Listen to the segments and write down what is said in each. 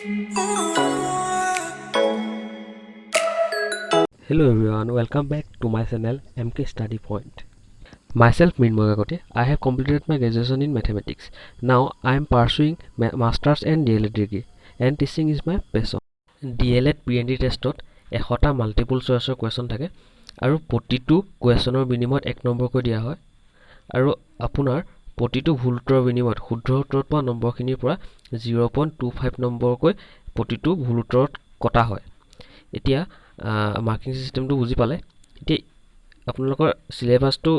Hello everyone, welcome back to my channel MK Study Point. Myself Mrinmoy Kakati. I have completed my graduation in mathematics. Now I am pursuing masters and D.El.Ed degree and teaching is my passion. D.El.Ed P&D টেষ্টত 100টা multiple চইচৰ question থাকে আৰু প্ৰতিটো কোৱেশ্যনৰ বিনিময়ত 1 নম্বৰকৈ দিয়া হয় আৰু আপোনাৰ প্ৰতিটো ভুল উত্তৰৰ বিনিময়ত শুদ্ধ উত্তৰত পোৱা নম্বৰখিনিৰ পৰা 0.25 নম্বৰকৈ প্ৰতিটো ভুল উত্তৰত কটা হয় এতিয়া মাৰ্কিং সিস্টেমটো বুজি পালে এতিয়া আপোনালোকৰ সিলেবাসটো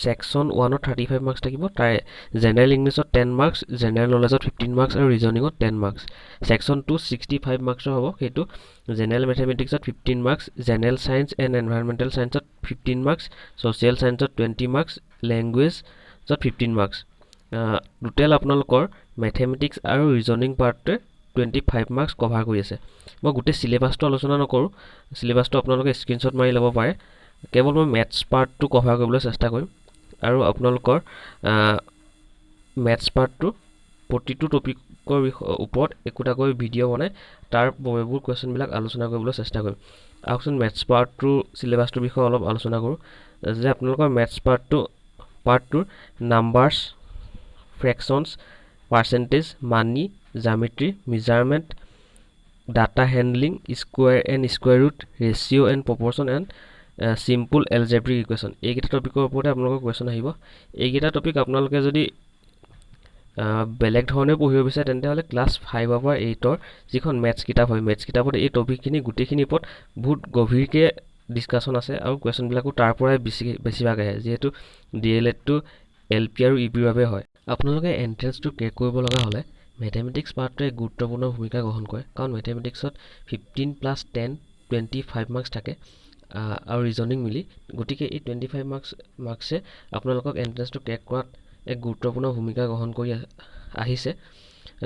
সেকশন 1 ত 35 মাৰ্কস থাকিব তাৰে জেনাৰেল ইংলিশত 10 মাৰ্কস জেনাৰেল নলেজত 15 মাৰ্কস আৰু ৰিজনিংত 10 মাৰ্কস সেকশন 2 65 মাৰ্কসৰ হ'ব হেতু জেনাৰেল ম্যাথমেটিক্সত 15 marks general science and environmental সায়েন্সত 15 মাৰ্কস সোশিয়াল সায়েন্সত 20 মাৰ্কস ল্যাঙ্গুৱেজত 15 মাৰ্কস টোটাল আপোনালোকৰ ম্যাথমেটিক্স আৰু ৰিজনিং পাৰ্টে 25 মাৰ্কস কভাৰ কৰি আছে মই গুটে সিলেবাসটো আলোচনা নকৰো সিলেবাসটো আপোনালোকে স্ক্ৰিনশ্বট মাৰি ল'ব পাৰে কেৱল মই ম্যাথছ পাৰ্টটো কভাৰ কৰিবলৈ চেষ্টা কৰিম আৰু আপোনালোকৰ ম্যাথছ পাৰ্টটো প্ৰতিটো টপিকৰ ওপৰত একোটাকৈ ভিডিও বনাই তাৰ বয়বোৰ কোৱেশ্যন বিলাক আলোচনা কৰিবলৈ চেষ্টা কৰিম আহকচোন ম্যাথছ পাৰ্টটো সিলেবাসটোৰ বিষয়ে অলপ আলোচনা কৰো যে আপোনালোকৰ maths পাৰ্টটোৰ numbers ফ্ৰেকশনছ percentage money geometry measurement data handling square and square root ratio and proportion and simple algebraic equation এইকেইটা টপিকৰ ওপৰতে আপোনালোকৰ কোৱেশ্যন আহিব এইকেইটা টপিক আপোনালোকে যদি বেলেগ ধৰণে পঢ়িব বিচাৰে তেন্তে হলে ক্লাস 5 ৰ পৰা 8 ৰ যিখন ম্যাথছ কিতাপ হয় ম্যাথছ কিতাপত এই টপিকখিনি গুটেখিনি ওপৰত বহুত গভীৰকে ডিসকাশন আছে আৰু কোৱেশ্যন বিলাকো তাৰ পৰাই বেছিভাগ আহে যেহেতু D.El.Ed টো LP আৰু EB ৰ বাবে হয় আপোনালোকে এন্ট্ৰেন্সটো ক্ৰেক কৰিব লগা হলে ম্যাথমেটিক্স পাৰ্টটোৱে গুৰুত্বপূৰ্ণ ভূমিকা গ্ৰহণ কৰে কাৰণ ম্যাথমেটিক্সত 15 + 10 25 মাৰ্কস থাকে আৰু ৰিজনিং মিলি গতিকে এই 25 মাৰ্কসে আপোনালোকক এন্ট্ৰেন্সটো ক্ৰেক কৰাত এক গুৰুত্বপূৰ্ণ ভূমিকা গ্ৰহণ কৰি আহিছে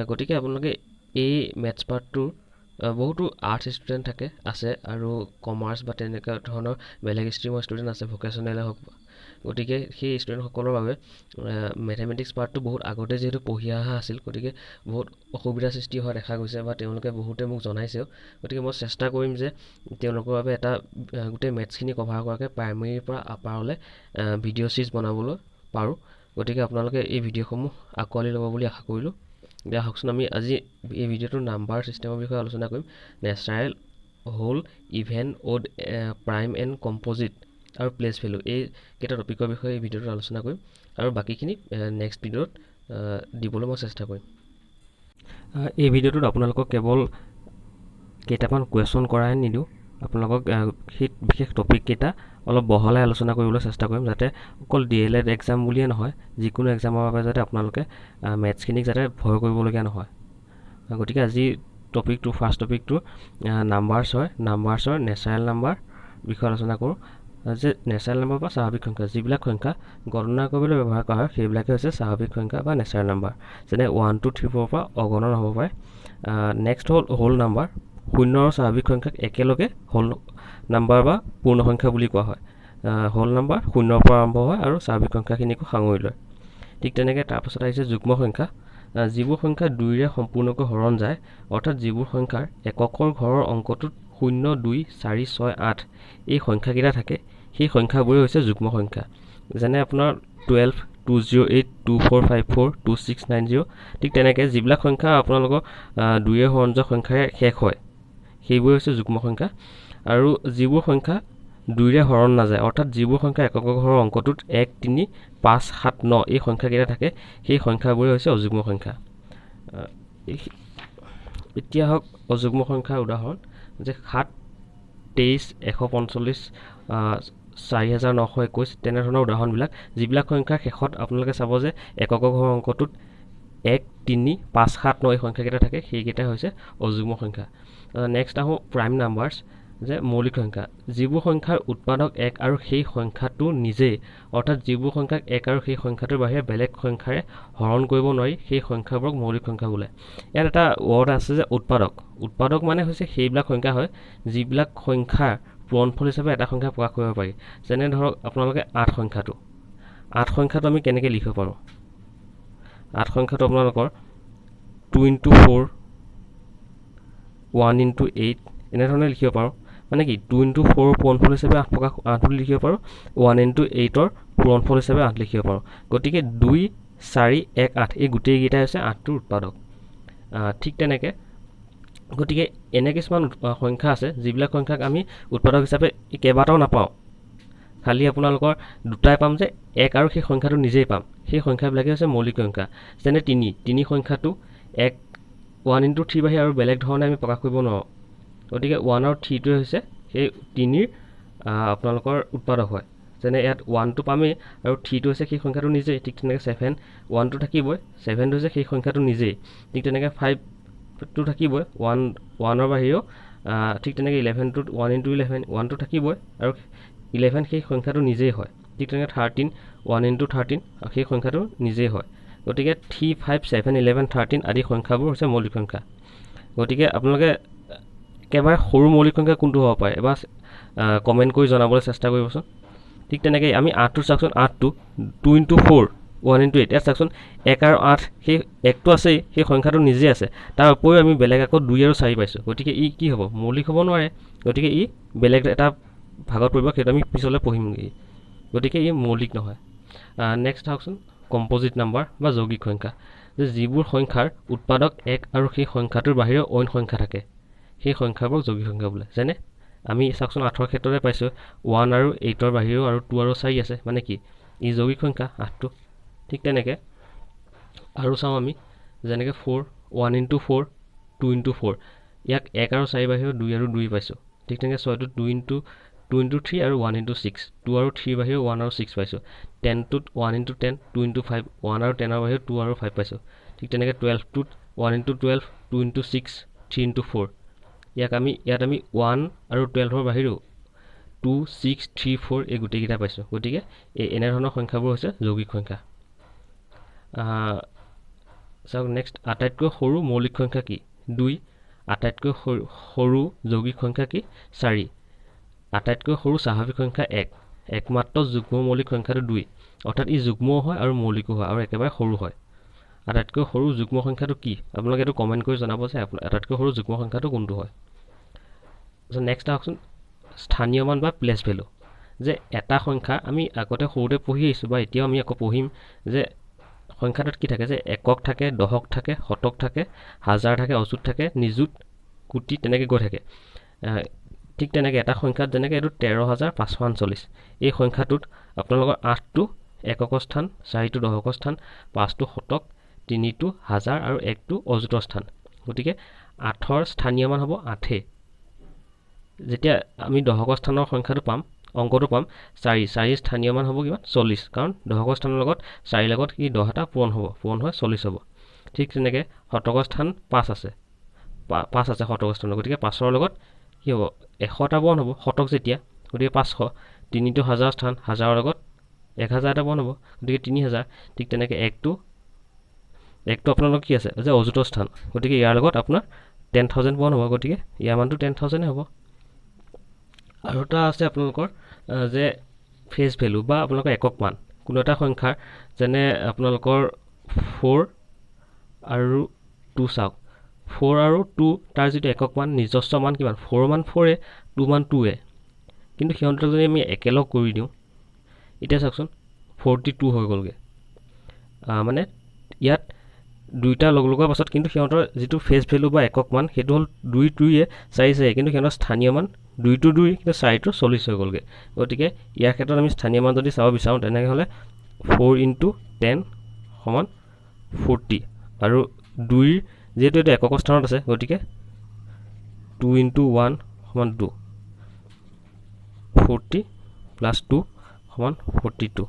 গতিকে আপোনালোকে এই ম্যাথছ পাৰ্টটোৰ বহুতো আৰ্টছ ষ্টুডেন্ট আছে আৰু কমাৰ্চ বা তেনেকা ধৰণৰ বেলেগ ষ্ট্ৰীমৰ ষ্টুডেন্ট আছে ভোকেশনেল হক গতিকে সেই ষ্টুডেন্ট সকলৰ বাবে ম্যাথমেটিক্স পাৰ্টটো বহুত আগতে যেহেতু পঢ়ি অহা আছিল গতিকে বহুত অসুবিধা সৃষ্টি হোৱা দেখা গৈছে বা তেওঁলোকে বহুতে মোক জনাইছে গতিকে মই চেষ্টা কৰিম যে তেওঁলোকৰ বাবে এটা গুটে ম্যাথছখিনি কভাৰ কৰাকে প্ৰাইমেৰীৰ পৰা আপাৰলে ভিডিও সিৰিজ বনাবলৈ পাৰো গতিকে আপোনালোকে এই ভিডিওসমূহ আকোৱালি ল'ব বুলি আশা কৰিলো দিয়া হকচোন আমি আজি এই ভিডিওটোৰ নাম্বাৰ সিস্টেমৰ বিষয়ে আলোচনা কৰিম natural whole even odd prime and composite আৰু প্লেস ভ্যালু এই কেটা টপিকৰ বিষয়ে এই ভিডিওটো আলোচনা কৰিম আৰু বাকিখিনি নেক্সট ভিডিওত দিবলৈ মই চেষ্টা কৰিম এই ভিডিওটোত আপোনালোকক কেৱল কেইটামান কোৱেশ্যন কৰাই নিদিও আপোনালোকক সেই বিশেষ টপিক কেইটা অলপ বহলাই আলোচনা কৰিবলৈ চেষ্টা কৰিম যাতে অকল D.El.Ed এক্সাম বুলিয়ে নহয় যিকোনো এক্সামৰ বাবে যাতে আপোনালোকে ম্যাথছখিনিক যাতে ভয় কৰিবলগীয়া নহয় গতিকে আজি টপিকটো ফাৰ্স্ট টপিকটো নাম্বাৰছ হয় নাম্বাৰছৰ ন্যাচাৰেল নাম্বাৰ বিষয়ে আলোচনা কৰো যে ন্যাচাৰেল নাম্বাৰ বা স্বাভাৱিক সংখ্যা যিবিলাক সংখ্যা গণনা কৰিবলৈ ব্যৱহাৰ কৰা হয় সেইবিলাকে হৈছে স্বাভাৱিক সংখ্যা বা ন্যাচাৰেল নাম্বাৰ যেনে 1 2 3 4 পৰা অগণন হ'ব পাৰে নেক্সট হ'ল হোল নাম্বাৰ শূন্য আৰু স্বাভাৱিক সংখ্যাক একেলগে হোল নাম্বাৰ বা পূৰ্ণ সংখ্যা বুলি কোৱা হয় হোল নাম্বাৰ শূন্যৰ পৰা আৰম্ভ হয় আৰু স্বাভাৱিক সংখ্যাখিনিকো সাঙুৰি লয় ঠিক তেনেকৈ তাৰপাছত আহিছে যুগ্ম সংখ্যা যিবোৰ সংখ্যা 2 ৰে সম্পূৰ্ণকৈ হৰণ যায় অৰ্থাৎ যিবোৰ সংখ্যাৰ এককৰ ঘৰৰ অংকটোত 0 2 4 6 8 এই সংখ্যাকেইটা থাকে সেই সংখ্যাবোৰ হৈছে যুগ্ম সংখ্যা যেনে আপোনাৰ 12 208 2454 2690 ঠিক তেনেকৈ যিবিলাক সংখ্যা আপোনালোকৰ 2 ৰে হৰণ যোৱা সংখ্যাৰে শেষ হয় সেইবোৰ হৈছে যুগ্ম সংখ্যা আৰু যিবোৰ সংখ্যা 2 ৰে হৰণ নাযায় অৰ্থাৎ যিবোৰ সংখ্যা এককৰ ঘৰৰ অংকটোত 1 3 5 7 9 এই সংখ্যাকেইটা থাকে সেই সংখ্যাবোৰ হৈছে অযুগ্ম সংখ্যা এতিয়া হক অযুগ্ম সংখ্যাৰ উদাহৰণ যে 7 23 145 4921 তেনে ধৰণৰ উদাহৰণবিলাক যিবিলাক সংখ্যাৰ শেষত আপোনালোকে চাব যে এককৰ ঘৰৰ অংকটোত 1 3 5 7 9 এই সংখ্যাকেইটা থাকে সেইকেইটা হৈছে অযুগ্ম সংখ্যা নেক্সট আহো প্ৰাইম নাম্বাৰছ যে মৌলিক সংখ্যা যিবোৰ সংখ্যাৰ উৎপাদক 1 আৰু সেই সংখ্যাটো নিজে অৰ্থাৎ যিবোৰ সংখ্যাক 1 আৰু সেই সংখ্যাটোৰ বাহিৰে বেলেগ সংখ্যাৰে হৰণ কৰিব নোৱাৰি সেই সংখ্যাবোৰক মৌলিক সংখ্যা বোলে ইয়াত এটা ওৱৰ্ড আছে যে উৎপাদক মানে হৈছে সেইবিলাক সংখ্যা হয় যিবিলাক সংখ্যাৰ পূৰণফল হিচাপে এটা সংখ্যা প্ৰকাশ কৰিব পাৰি যেনে ধৰক আপোনালোকে 8 সংখ্যাটো আমি কেনেকৈ লিখিব পাৰো 8 সংখ্যাটো আপোনালোকৰ 2 * 4 1 into 8 এনেধৰণে লিখিব পাৰোঁ মানে কি 2 into 4 পূৰণফল হিচাপে 8 বুলি লিখিব পাৰোঁ 1 into 8 পূৰণফল হিচাপে 8 লিখিব পাৰোঁ গতিকে 2 4 1 8 এই গোটেইকেইটা হৈছে 8টোৰ উৎপাদক ঠিক তেনেকৈ গতিকে এনে কিছুমান সংখ্যা আছে যিবিলাক সংখ্যাক আমি উৎপাদক হিচাপে কেইবাটাও নাপাওঁ খালি আপোনালোকৰ দুটাই পাম যে 1 আৰু সেই সংখ্যাটো নিজেই পাম সেই সংখ্যাবিলাকে হৈছে মৌলিক সংখ্যা যেনে 3 সংখ্যাটো 1 1 into 3 বাহিৰে আৰু বেলেগ ধৰণে আমি প্ৰকাশ কৰিব নোৱাৰোঁ গতিকে 1 আৰু 3টোৱে হৈছে সেই 3ৰ আপোনালোকৰ উৎপাদক হয় যেনে ইয়াত 1টো পামেই আৰু 3টো হৈছে সেই সংখ্যাটো নিজেই ঠিক তেনেকৈ 7 1টো থাকিবই 7টো হৈছে সেই সংখ্যাটো নিজেই ঠিক তেনেকৈ 5টো থাকিবই 1ৰ বাহিৰেও ঠিক তেনেকৈ 11টোত 1 into 11 1টো থাকিবই আৰু 11 সেই সংখ্যাটো নিজেই হয় ঠিক তেনেকৈ 13 1 into 13 সেই সংখ্যাটো নিজেই হয় গতিকে 3 5 7 11 13 আদি সংখ্যাবোৰ হৈছে মৌলিক সংখ্যা গতিকে আপোনালোকে একেবাৰে সৰু মৌলিক সংখ্যা কোনটো হ'ব পাৰে এবাৰ কমেণ্ট কৰি জনাবলৈ চেষ্টা কৰিবচোন ঠিক তেনেকৈ আমি 8টো চাওকচোন 8টো 2 into 4 1 into 8 ইয়াত চাওকচোন 1 আৰু 8 সেই 1টো আছেই সেই সংখ্যাটো নিজে আছে তাৰ উপৰিও আমি বেলেগ আকৌ 2 আৰু 4 পাইছোঁ গতিকে ই কি হ'ব মৌলিক হ'ব নোৱাৰে গতিকে ই বেলেগ এটা ভাগত পৰিব সেইটো আমি পিছলৈ পঢ়িমগৈ গতিকে ই মৌলিক নহয় নেক্সট চাওকচোন কম্পজিট নাম্বাৰ বা যৌগিক সংখ্যা যে যিবোৰ সংখ্যাৰ উৎপাদক 1 আৰু সেই সংখ্যাটোৰ বাহিৰে অইন সংখ্যা থাকে সেই সংখ্যাবোৰক যৌগিক সংখ্যা বোলে যেনে আমি চাওকচোন 8ৰ ক্ষেত্ৰতে পাইছোঁ 1 আৰু 8ৰ বাহিৰেও আৰু 2 আৰু 4 আছে মানে কি ই যৌগিক সংখ্যা 8টো ঠিক তেনেকৈ আৰু চাওঁ আমি যেনেকৈ 4 1 into 4 2 into 4 ইয়াক 1 আৰু 4 বাহিৰেও 2 আৰু 2 পাইছোঁ ঠিক তেনেকৈ 6টোত 2 into 3 আৰু 1 into 6 2 আৰু 3 বাহিৰেও 1 আৰু 6 পাইছোঁ 10টোত 1 into 10 2 into 5 1 আৰু 10ৰ বাহিৰেও 2 আৰু 5 পাইছোঁ ঠিক তেনেকৈ 12টোত 1 into 12 2 into 6 3 into 4 ইয়াত আমি 1 আৰু 12ৰ বাহিৰেও 2 6 3 4 এই গোটেইকেইটা পাইছোঁ গতিকে এনেধৰণৰ সংখ্যাবোৰ হৈছে যৌগিক সংখ্যা চাওক নেক্সট আটাইতকৈ সৰু মৌলিক সংখ্যা কি 2 আটাইতকৈ সৰু যৌগিক সংখ্যা কি 4 আটাইতকৈ সৰু স্বাভাৱিক সংখ্যা 1 একমাত্ৰ যুগ্ম মৌলিক সংখ্যাটো 2 অৰ্থাৎ ই যুগ্মও হয় আৰু মৌলিকো হয় আৰু একেবাৰে সৰু হয় আটাইতকৈ সৰু যুগ্ম সংখ্যাটো কি আপোনালোকে এইটো কমেণ্ট কৰি জনাব যে আটাইতকৈ সৰু যুগ্ম সংখ্যাটো কোনটো হয় নেক্সট আহকচোন স্থানীয় মান বা প্লেচ ভেলু যে এটা সংখ্যা আমি আগতে সৰুতে পঢ়ি আহিছোঁ বা এতিয়াও আমি আকৌ পঢ়িম যে সংখ্যাটোত কি থাকে যে একক থাকে দশক থাকে শতক থাকে হাজাৰ থাকে অযুত থাকে নিযুত কোটি তেনেকৈ গৈ থাকে ঠিক তেনেকৈ এটা সংখ্যাত যেনেকৈ এইটো 13,549 এই সংখ্যাটোত আপোনালোকৰ 8টো একক স্থান 4টো দশক স্থান 5টো শতক 3টো হাজাৰ আৰু 1টো অযুত স্থান গতিকে 8ৰ স্থানীয় মান হ'ব 8 যেতিয়া আমি দশক স্থানৰ সংখ্যাটো পাম অংকটো পাম 4 স্থানীয় মান হ'ব কিমান 40 কাৰণ দশক স্থানৰ লগত 4 লগত কি 10টা পূৰণ হৈ 40 হ'ব ঠিক তেনেকৈ শতক স্থান 5 আছে শতক স্থানৰ গতিকে 5ৰ লগত কি হ'ব 100টা পূৰণ হ'ব শতক যেতিয়া গতিকে 500 3টো হাজাৰ স্থান হাজাৰৰ লগত 1000টা পূৰণ হ'ব গতিকে 3000 ঠিক তেনেকৈ 1টো আপোনালোকৰ কি আছে যে অযুত স্থান গতিকে ইয়াৰ লগত আপোনাৰ 10,000 পূৰণ হ'ব গতিকে ইয়াৰ মানটো 10,000 হ'ব আৰু এটা আছে আপোনালোকৰ যে ফেচ ভেলু বা আপোনালোকৰ একক মান কোনো এটা সংখ্যাৰ যেনে আপোনালোকৰ 4 আৰু 2 চাওক 4 আৰু 2 তাৰ যিটো একক মান নিজস্ব মান কিমান 4 মান 4 2 মান 2 কিন্তু সিহঁতক যদি আমি একেলগ কৰি দিওঁ এতিয়া চাওকচোন 42 হৈ গ'লগৈ মানে ইয়াত দুইটা লগোৱাৰ পাছত কিন্তু সিহঁতৰ যিটো ফেচ ভেলু বা একক মান সেইটো হ'ল 2 2 4 কিন্তু সিহঁতৰ স্থানীয় মান 2 2 কিন্তু 4টো 40 হৈ গ'লগৈ গতিকে ইয়াৰ ক্ষেত্ৰত আমি স্থানীয় মান যদি চাব বিচাৰোঁ তেনেহ'লে 4 into 10 সমান 40 আৰু 2ৰ যিহেতু এইটো একক স্থানত আছে গতিকে 2 into 1 সমান 2 40 + 2 সমান 42